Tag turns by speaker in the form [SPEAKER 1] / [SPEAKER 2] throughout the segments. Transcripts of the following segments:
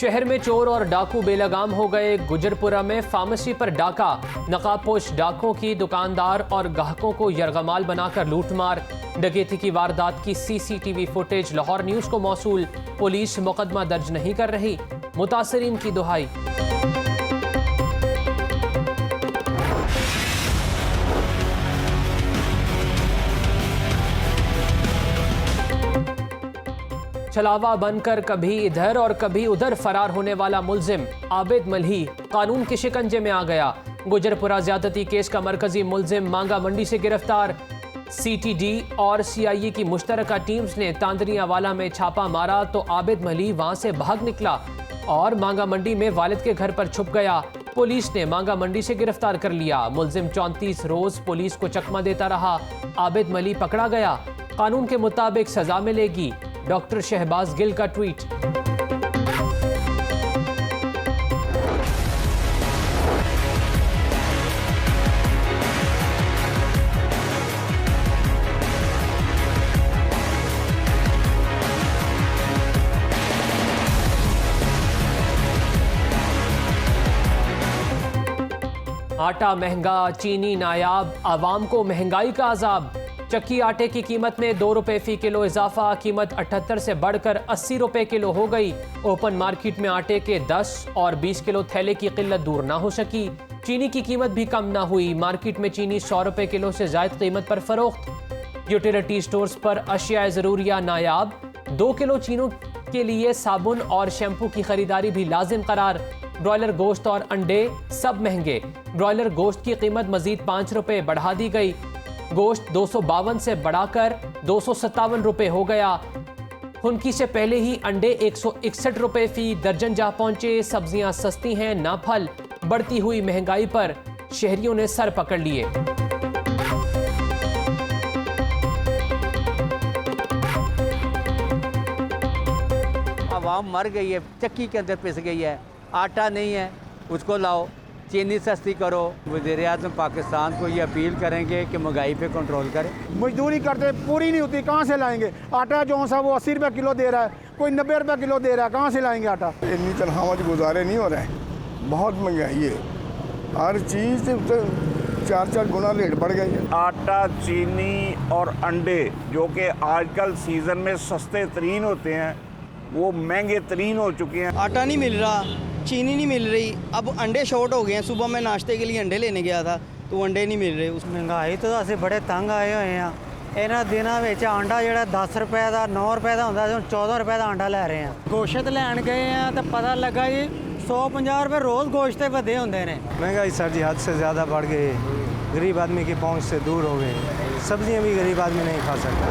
[SPEAKER 1] शहर में चोर और डाकू बेलगाम हो गए। गुजरपुरा में फार्मेसी पर डाका, नकाबपोश डाकों की दुकानदार और ग्राहकों को यरगमाल बनाकर लूटमार। डकैती की वारदात की सीसीटीवी फुटेज लाहौर न्यूज को मौसूल। पुलिस मुकदमा दर्ज नहीं कर रही, मुतासरीन की दुहाई। छलावा बनकर कभी इधर और कभी उधर फरार होने वाला मुल्जिम आबिद मल्ही कानून के शिकंजे में आ गया। गुजरपुरा ज्यादती केस का मरकजी मुल्जिम मांगा मंडी से गिरफ्तार। सीटीडी और सीआईए की मुश्तरका टीम्स ने तांदनियावाला में छापा मारा तो आबिद मल्ही वहां से भाग निकला और मांगा मंडी में वालिद के घर पर छुप गया। पुलिस ने मांगा मंडी से गिरफ्तार कर लिया। मुल्जिम 34 रोज पुलिस को चकमा देता रहा। आबिद मल्ही पकड़ा गया, कानून के मुताबिक सजा मिलेगी। डॉक्टर शहबाज गिल का ट्वीट। आटा महंगा, चीनी नायाब, आवाम को महंगाई का अजाब। चक्की आटे की कीमत में 2 रुपए फी किलो इजाफा, कीमत 78 से बढ़कर 80 रुपए किलो हो गई। ओपन मार्केट में आटे के 10 और 20 किलो थैले की किल्लत दूर ना हो सकी। चीनी की कीमत भी कम ना हुई, मार्केट में चीनी 100 रुपए किलो से जायद कीमत पर फरोख्त। यूटिलिटी स्टोर्स पर अशिया जरूरिया नायाब, 2 किलो चीनों के लिए साबुन और शैम्पू की खरीदारी भी लाजिम करार। ब्रॉयलर गोश्त और अंडे सब महंगे। ब्रॉयलर गोश्त की कीमत मजीद 5 रुपए बढ़ा दी गई। गोश्त 252 से बढ़ाकर 257 रुपए हो गया। हुनकी से पहले ही अंडे 161 रुपए फी दर्जन जा पहुंचे। सब्जियां सस्ती हैं ना फल। बढ़ती हुई महंगाई पर शहरियों ने सर पकड़ लिए।
[SPEAKER 2] आवाम मर गई है, चक्की के अंदर पिस गई है। आटा नहीं है, उसको लाओ। चीनी सस्ती करो। वज़ीर-ए-आज़म पाकिस्तान को ये अपील करेंगे कि महंगाई पे कंट्रोल करें।
[SPEAKER 3] मजदूरी करते पूरी नहीं होती, कहाँ से लाएंगे आटा? जो सा वो 80 रुपये किलो दे रहा है, कोई 90 रुपये किलो दे रहा है, कहाँ से लाएंगे आटा?
[SPEAKER 4] इतनी तनख्वाह में गुजारे नहीं हो रहे हैं, बहुत महंगाई है। हर चीज़ से 4-4 गुना रेट बढ़ गई है।
[SPEAKER 5] आटा, चीनी और अंडे जो कि आजकल सीज़न में सस्ते तरीन होते हैं, वो महंगे तरीन हो चुके हैं।
[SPEAKER 6] आटा नहीं मिल रहा, चीनी नहीं मिल रही, अब अंडे शॉर्ट हो गए हैं। सुबह मैं नाश्ते के लिए अंडे लेने गया था तो अंडे नहीं मिल रहे। उस
[SPEAKER 7] महंगाई तो ਅਸੀਂ बड़े तंग आए हुए हैं। ਇਹਨਾਂ ਦਿਨਾਂ ਵਿੱਚ ਆਂਡਾ ਜਿਹੜਾ 10 ਰੁਪਏ ਦਾ 9 ਰੁਪਏ ਦਾ ਹੁੰਦਾ ਸੀ, ਹੁਣ 14 ਰੁਪਏ ਦਾ ਆਂਡਾ ਲੈ ਰਹੇ ਆ। ਗੋਸ਼ਤ ਲੈਣ ਗਏ ਆ ਤਾਂ ਪਤਾ ਲੱਗਾ ਜੀ 150 ਰੁਪਏ रोज़ गोश्त ਤੇ ਵਧੇ ਹੁੰਦੇ ਨੇ। महंगाई सर जी हद से ज़्यादा बढ़ गई, गरीब आदमी की पहुंच से दूर हो गई। सब्जियां भी गरीब आदमी नहीं खा सकता।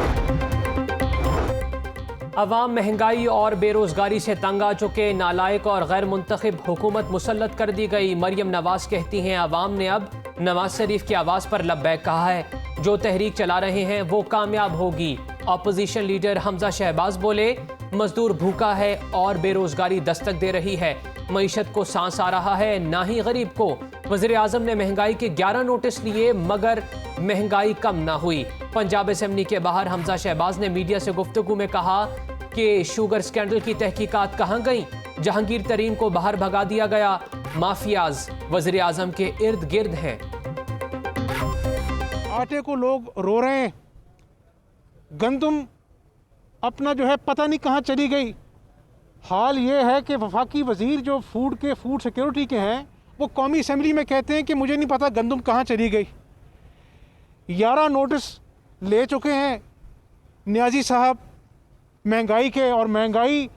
[SPEAKER 1] अवाम महंगाई और बेरोजगारी से तंग आ चुके। नालायक और गैर मुंतखब हुकूमत मुसल्लत कर दी गई। मरियम नवाज कहती हैं अवाम ने अब नवाज शरीफ की आवाज़ पर लब्बैक कहा है। जो तहरीक चला रहे हैं वो कामयाब होगी। अपोजिशन लीडर हमजा शहबाज बोले मजदूर भूखा है और बेरोजगारी दस्तक दे रही है। मईशत को सांस आ रहा है, ना ही गरीब को। वज़ीर आज़म ने महंगाई के 11 नोटिस लिए मगर महंगाई कम ना हुई। पंजाब असेंबली के बाहर हमजा शहबाज ने मीडिया से गुफ्तगू में कहा कि शुगर स्कैंडल की तहकीकात कहाँ गई? जहांगीर तरीन को बाहर भगा दिया गया। माफियाज वज़ीर आज़म के इर्द गिर्द हैं।
[SPEAKER 3] आटे को लोग रो रहे हैं, गंदम अपना जो है पता नहीं कहाँ चली गई। हाल ये है कि वफाकी वज़ीर जो फूड सिक्योरिटी के हैं वो कौमी असेंबली में कहते हैं कि मुझे नहीं पता गंदम कहाँ चली गई। 11 नोटिस ले चुके हैं नियाजी साहब महंगाई के, और महंगाई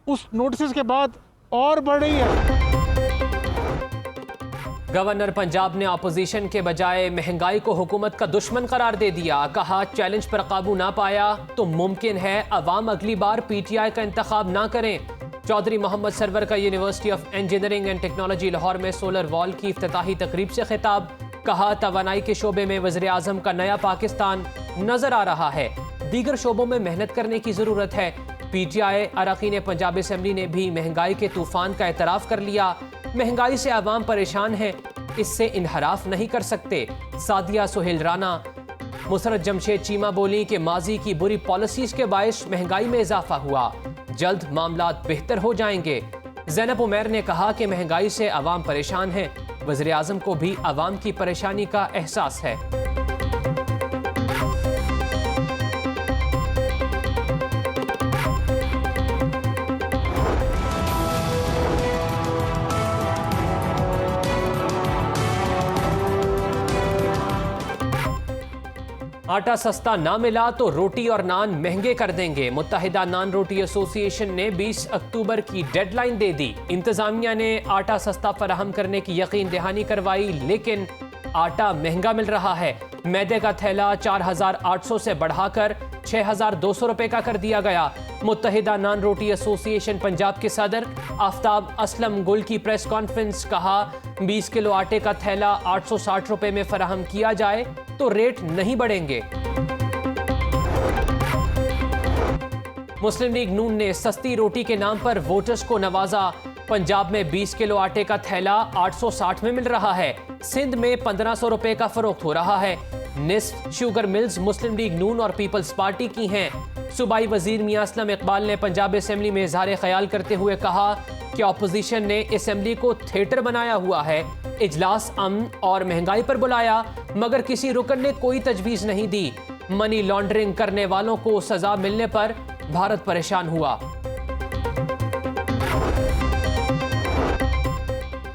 [SPEAKER 3] उस नोटिस के बाद और बढ़ रही है।
[SPEAKER 1] गवर्नर पंजाब ने अपोजिशन के बजाय महंगाई को हुकूमत का दुश्मन करार दे दिया। कहा चैलेंज पर काबू ना पाया तो मुमकिन है अवाम अगली बार पीटीआई का इंतखाब ना करें। चौधरी मोहम्मद सरवर का university of engineering and technology Lahore में सोलर वॉल की इफ्तिताही तकरीब से खिताब। कहा तवानाई के शोबे में वज़ीर आज़म का नया पाकिस्तान नजर आ रहा है। दीगर शोबों में मेहनत करने की जरूरत है। पीटीआई अरकान पंजाब असेंबली ने भी महंगाई के तूफान का एतराफ़ कर लिया। महंगाई से आवाम परेशान है, इससे इनहराफ नहीं कर सकते। सादिया सुहेल राना मुसरत जमशेद चीमा बोली कि माजी की बुरी पॉलिसीज के बायस महंगाई में इजाफा हुआ, जल्द मामलात बेहतर हो जाएंगे। ज़ैनब उमैर ने कहा कि महंगाई से अवाम परेशान है, वज़ीर आज़म को भी अवाम की परेशानी का एहसास है। आटा सस्ता ना मिला तो रोटी और नान महंगे कर देंगे। मुत्तहिदा नान रोटी एसोसिएशन ने 20 अक्टूबर की डेडलाइन दे दी। इंतजामिया ने आटा सस्ता फराहम करने की यकीन दहानी करवाई, लेकिन आटा महंगा मिल रहा है। मैदे का थैला 4,800 से बढ़ाकर 6,200 रुपए का कर दिया गया। मुत्तहिदा नान रोटी एसोसिएशन पंजाब के सदर आफ्ताब असलम गुल की प्रेस कॉन्फ्रेंस, कहा 20 किलो आटे का थैला 860 रुपए में फराहम किया जाए तो रेट नहीं बढ़ेंगे। मुस्लिम लीग नून ने सस्ती रोटी के नाम पर वोटर्स को नवाजा। पंजाब में 20 किलो आटे का थैला 860 में मिल रहा है। सिंध में 1500 रुपए का फरोख्त हो रहा है। निस्फ शुगर मिल्स मुस्लिम लीग नून और पीपल्स पार्टी की हैं। सूबाई वजीर मियां असलम इकबाल ने पंजाब असेंबली में इजहार ख्याल करते हुए कहा कि अपोजिशन ने असेंबली को थिएटर बनाया हुआ है। इजलास अमन और महंगाई पर बुलाया, मगर किसी रुकन ने कोई तजवीज़ नहीं दी। मनी लॉन्ड्रिंग करने वालों को सजा मिलने पर भारत परेशान हुआ।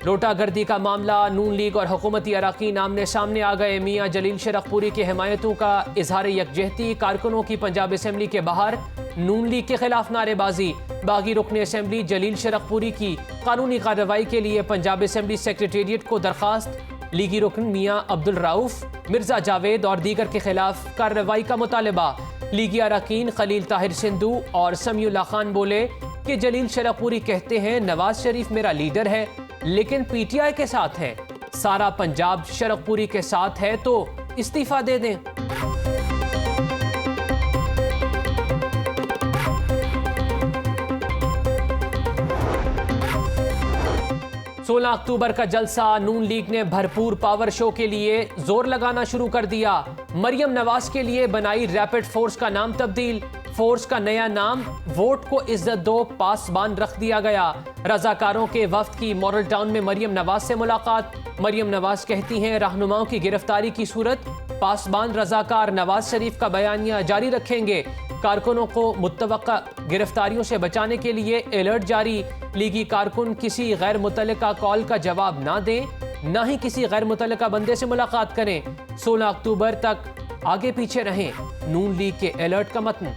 [SPEAKER 1] लोटागर्दी का मामला, नून लीग और हुकूमती अरकान आमने सामने आ गए। मियां जलील शरफपुरी के हिमायतों का इजहार यकजहती। कारकुनों की पंजाब असेंबली के बाहर नून लीग के खिलाफ नारेबाजी। बागी रुकन असेंबली जलील शरफपुरी की कानूनी कार्रवाई के लिए पंजाब असेंबली सेक्रेटेरिएट को दरखास्त। लीगी रुकन मियां अब्दुल राउफ, मिर्जा जावेद और दीगर के खिलाफ कार्रवाई का मुतालबा। लीगी अरकान खलील ताहिर सिंधु और समीउल्लाह खान बोले कि जलील शरफपुरी कहते हैं नवाज शरीफ मेरा लीडर है, लेकिन पीटीआई के साथ है। सारा पंजाब शरफपुरी के साथ है तो इस्तीफा दे दें। 16 अक्टूबर का जलसा, नून लीग ने भरपूर पावर शो के लिए जोर लगाना शुरू कर दिया। मरियम नवाज के लिए बनाई रैपिड फोर्स का नाम तब्दील। फोर्स का नया नाम वोट को इज्जत दो पासबान रख दिया गया। रजाकारों के वफ्द की मॉडल टाउन में मरियम नवाज से मुलाकात। मरियम नवाज कहती हैं रहनुमाओं की गिरफ्तारी की सूरत पासबान रजाकार नवाज शरीफ का बयानिया जारी रखेंगे। कारकुनों को मुत्तवक्का गिरफ्तारियों से बचाने के लिए अलर्ट जारी। लीगी कारकुन किसी गैर मुतल्लिका कॉल का जवाब ना दें, ना ही किसी गैर मुतल्लिका बंदे से मुलाकात करें। 16 अक्टूबर तक आगे पीछे रहें, नून लीग के अलर्ट का मतन।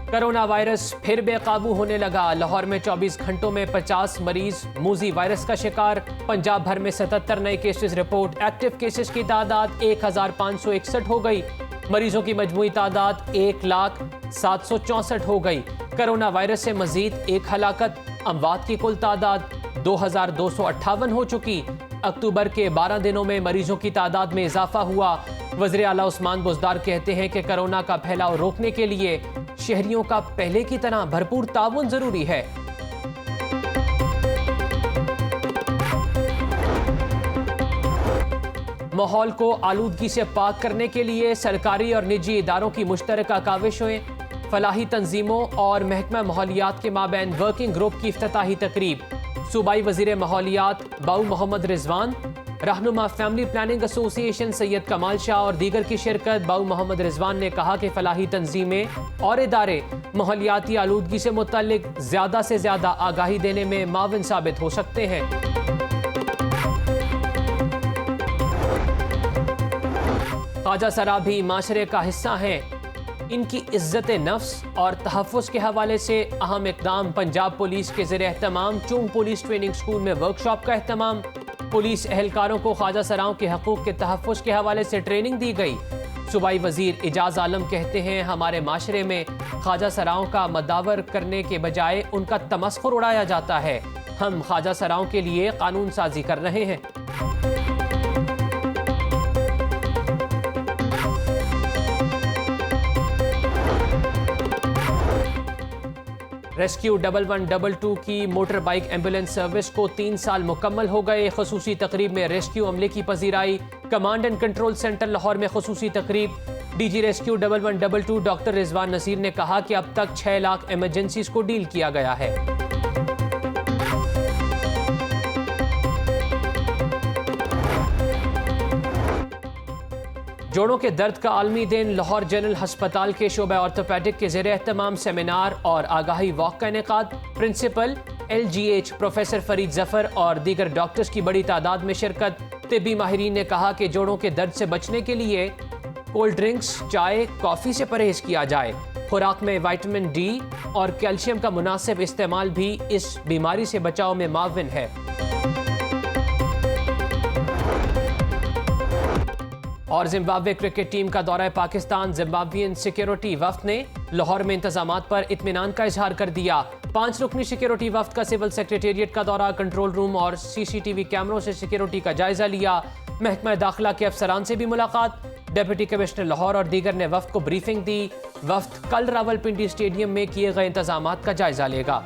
[SPEAKER 1] कोरोना वायरस फिर बेकाबू होने लगा। लाहौर में 24 घंटों में 50 मरीज मूजी वायरस का शिकार। पंजाब भर में 77 नए केसेस रिपोर्ट। एक्टिव केसेस की तादाद 1561 हो गई। मरीजों की मजमूई तादाद 1,0764 हो गई। कोरोना वायरस से मजीद एक हलाकत, अमवात की कुल तादाद 2258 हो चुकी। अक्टूबर के 12 दिनों में मरीजों की तादाद में इजाफा हुआ। वज़ीर आला उस्मान बुज़दार कहते हैं कि कोरोना का फैलाव रोकने के लिए शहरियों का पहले की तरह भरपूर ताउन जरूरी है। माहौल को आलूदगी से पाक करने के लिए सरकारी और निजी इदारों की मुश्तरका काविशें। फलाही तंजीमों और महकमा माहौलियात के माबैन वर्किंग ग्रुप की इफ्तिताही तकरीब। सूबाई वजीर माहौलियात बाऊ मोहम्मद रिजवान, रहनुमा फैमिली प्लानिंग एसोसिएशन सैयद कमाल शाह और दीगर की शिरकत। बाऊ मोहम्मद रिजवान ने कहा कि फलाही तंजीमें और इदारे माहौलियाती आलूदगी से मुताल्लिक ज़्यादा से ज़्यादा आगाही देने में माविन साबित हो सकते हैं। ख्वाजा सरा भी माशरे का हिस्सा हैं। इनकी इज्जत नफ्स और तहफ़्फ़ुज़ के हवाले से अहम इक़दाम। पंजाब पुलिस के ज़ेर एहतमाम चुंग पुलिस ट्रेनिंग स्कूल में वर्कशॉप का एहतमाम। पुलिस एहलकारों को ख्वाजा सराओं के हकूक़ के तहफ़्फ़ुज़ के हवाले से ट्रेनिंग दी गई। सूबाई वज़ीर इजाज़ आलम कहते हैं हमारे माशरे में ख्वाजा सराओं का मदावर करने के बजाय उनका तमस्खुर उड़ाया जाता है। हम ख्वाजा सराओं के लिए कानून साजी कर रहे हैं। रेस्क्यू 1112 की मोटर बाइक एम्बुलेंस सर्विस को 3 साल मुकम्मल हो गए। खसूसी तकरीब में रेस्क्यू अमले की पजीराई। Command and control centre Lahore में खसूसी तकरीब। DG rescue 1112 doctor Rizwan Naseer ने कहा कि अब तक 6 लाख एमरजेंसीज को डील किया गया है। जोड़ों के दर्द का आलमी दिन। लाहौर जनरल हस्पताल के शोबा ऑर्थोपेडिक के ज़ेरे एहतमाम सेमिनार और आगाही वॉक का इनेकाद। Principal LGH professor Farid Zafar और दीगर डॉक्टर्स की बड़ी तादाद में शिरकत। तिब्बी माहिरीन ने कहा कि जोड़ों के दर्द से बचने के लिए कोल्ड ड्रिंक्स, चाय, कॉफ़ी से परहेज किया जाए। खुराक में विटामिन D और कैल्शियम का मुनासिब इस्तेमाल भी इस बीमारी से बचाव में माविन है। और जिम्बाब्वे क्रिकेट टीम का दौरा पाकिस्तान। जिम्बाब्वियन सिक्योरिटी वफ्द ने लाहौर में इंतजामात पर इत्मीनान का इजहार कर दिया। 5 रुकनी सिक्योरिटी वफ्द का सिविल सेक्रेटेरिएट का दौरा, कंट्रोल रूम और CCTV कैमरों से सिक्योरिटी का जायजा लिया। महकमा दाखिला के अफसरान से भी मुलाकात। डिप्टी कमिश्नर लाहौर और दीगर ने वफ्द को ब्रीफिंग दी। वफ्द कल रावलपिंडी स्टेडियम में किए गए इंतजामात का जायजा लेगा।